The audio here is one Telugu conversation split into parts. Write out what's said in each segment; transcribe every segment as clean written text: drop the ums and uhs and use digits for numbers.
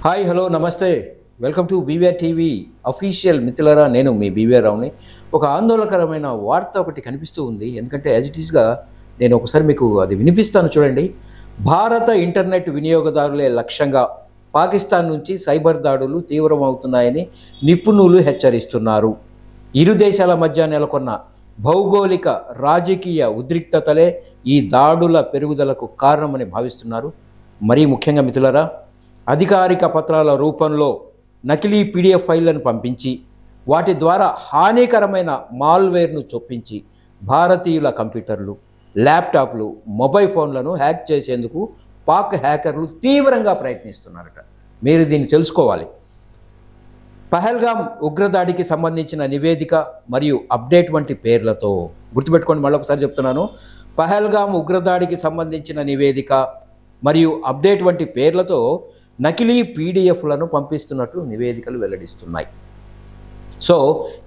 హాయ్ హలో నమస్తే welcome to BVR TV official మిత్రులారా. నేను మీ బీవీఆర్ రావుని. ఒక ఆందోళనకరమైన వార్త ఒకటి కనిపిస్తూ ఉంది. ఎందుకంటే యాజ్ ఇట్ ఈస్గా నేను ఒకసారి మీకు అది వినిపిస్తాను చూడండి. భారత ఇంటర్నెట్ వినియోగదారులే లక్ష్యంగా పాకిస్తాన్ నుంచి సైబర్ దాడులు తీవ్రమవుతున్నాయని నిపుణులు హెచ్చరిస్తున్నారు. ఇరు దేశాల మధ్య నెలకొన్న భౌగోళిక రాజకీయ ఉద్రిక్తతలే ఈ దాడుల పెరుగుదలకు కారణమని భావిస్తున్నారు. మరీ ముఖ్యంగా మిత్రులారా, అధికారిక పత్రాల రూపంలో నకిలీ పీడిఎఫ్ ఫైళ్లను పంపించి వాటి ద్వారా హానికరమైన మాల్వేర్ను చొప్పించి భారతీయుల కంప్యూటర్లు, ల్యాప్టాప్లు, మొబైల్ ఫోన్లను హ్యాక్ చేసేందుకు పాక్ హ్యాకర్లు తీవ్రంగా ప్రయత్నిస్తున్నారట. మీరు దీన్ని తెలుసుకోవాలి. పహల్గామ్ ఉగ్రదాడికి సంబంధించిన నివేదిక మరియు అప్డేట్ వంటి పేర్లతో గుర్తుపెట్టుకోండి. మళ్ళీ ఒకసారి చెప్తున్నాను. పహల్గామ్ ఉగ్రదాడికి సంబంధించిన నివేదిక మరియు అప్డేట్ వంటి పేర్లతో నకిలీ పీడిఎఫ్లను పంపిస్తున్నట్లు నివేదికలు వెల్లడిస్తున్నాయి. సో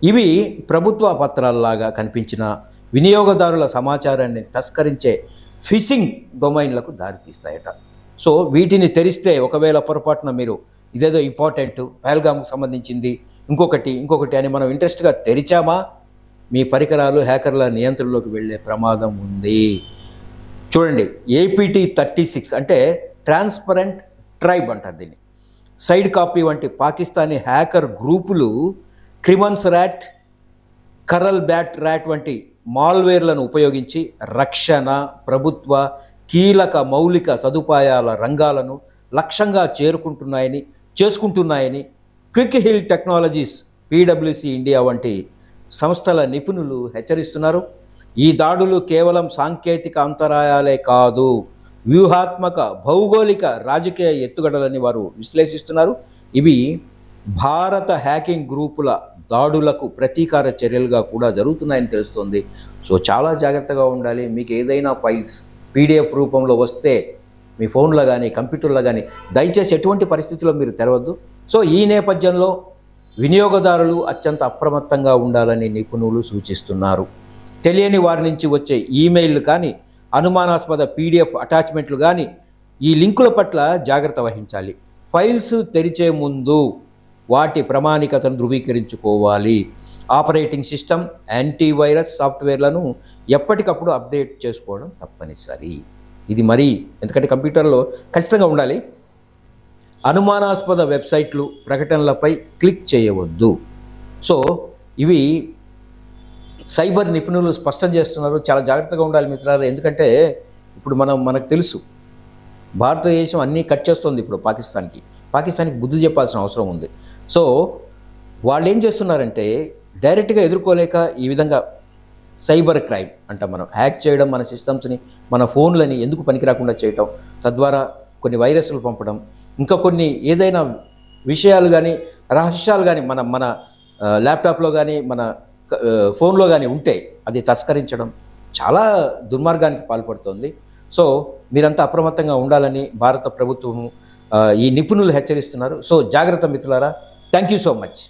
ఇవి ప్రభుత్వ పత్రాల్లాగా కనిపించిన వినియోగదారుల సమాచారాన్ని తస్కరించే ఫిషింగ్ డొమైన్లకు దారితీస్తాయట. సో వీటిని తెరిస్తే ఒకవేళ పొరపాటున మీరు ఇదేదో ఇంపార్టెంట్ పహల్గామ్కు సంబంధించింది ఇంకొకటి అని మనం ఇంట్రెస్ట్గా తెరిచామా, మీ పరికరాలు హ్యాకర్ల నియంత్రణలోకి వెళ్ళే ప్రమాదం ఉంది. చూడండి, APT36 అంటే ట్రాన్స్పరెంట్ ట్రైబ్ అంటారు దీన్ని. సైడ్ కాపీ వంటి పాకిస్తానీ హ్యాకర్ గ్రూపులు క్రిమన్స్ ర్యాట్, కరల్ బ్యాట్ ర్యాట్ వంటి మాల్వేర్లను ఉపయోగించి రక్షణ, ప్రభుత్వ కీలక మౌలిక సదుపాయాల రంగాలను లక్ష్యంగా చేసుకుంటున్నాయని Quick Heal Technologies, PwC India వంటి సంస్థల నిపుణులు హెచ్చరిస్తున్నారు. ఈ దాడులు కేవలం సాంకేతిక అంతరాయాలే కాదు, వ్యూహాత్మక భౌగోళిక రాజకీయ ఎత్తుగడలని వారు విశ్లేషిస్తున్నారు. ఇవి భారత హ్యాకింగ్ గ్రూపుల దాడులకు ప్రతీకార చర్యలుగా కూడా జరుగుతున్నాయని తెలుస్తోంది. సో చాలా జాగ్రత్తగా ఉండాలి. మీకు ఏదైనా ఫైల్స్ PDF రూపంలో వస్తే మీ ఫోన్లో కానీ కంప్యూటర్లో కానీ దయచేసి ఎటువంటి పరిస్థితుల్లో మీరు తెరవద్దు. సో ఈ నేపథ్యంలో వినియోగదారులు అత్యంత అప్రమత్తంగా ఉండాలని నిపుణులు సూచిస్తున్నారు. తెలియని వారి నుంచి వచ్చే ఈమెయిల్లు కానీ, అనుమానాస్పద PDF అటాచ్మెంట్లు కానీ, ఈ లింకుల పట్ల జాగ్రత్త వహించాలి. ఫైల్స్ తెరిచే ముందు వాటి ప్రామాణికతను ధృవీకరించుకోవాలి. ఆపరేటింగ్ సిస్టమ్, యాంటీవైరస్ సాఫ్ట్వేర్లను ఎప్పటికప్పుడు అప్డేట్ చేసుకోవడం తప్పనిసరి. ఇది మరీ ఎందుకంటే కంప్యూటర్లో ఖచ్చితంగా ఉండాలి. అనుమానాస్పద వెబ్సైట్లు, ప్రకటనలపై క్లిక్ చేయవద్దు. సో ఇవి సైబర్ నిపుణులు స్పష్టం చేస్తున్నారు. చాలా జాగ్రత్తగా ఉండాలి మిత్రులారా. ఎందుకంటే ఇప్పుడు మనకు తెలుసు భారతదేశం అన్నీ కట్ చేస్తుంది ఇప్పుడు పాకిస్తాన్కి బుద్ధి చెప్పాల్సిన అవసరం ఉంది. సో వాళ్ళు ఏం చేస్తున్నారంటే డైరెక్ట్గా ఎదుర్కోలేక ఈ విధంగా సైబర్ క్రైమ్ అంటాం మనం, హ్యాక్ చేయడం, మన సిస్టమ్స్ని, మన ఫోన్లని ఎందుకు పనికి రాకుండా చేయటం, తద్వారా కొన్ని వైరస్లు పంపడం, ఇంకా కొన్ని ఏదైనా విషయాలు కానీ రహస్యాలు కానీ మన ల్యాప్టాప్లో కానీ మన ఫోన్లో కానీ ఉంటే అది తస్కరించడం చాలా దుర్మార్గానికి పాల్పడుతోంది. సో మీరంతా అప్రమత్తంగా ఉండాలని భారత ప్రభుత్వము ఈ నిపుణులు హెచ్చరిస్తున్నారు. సో జాగ్రత్త మిత్రులారా. Thank you so much.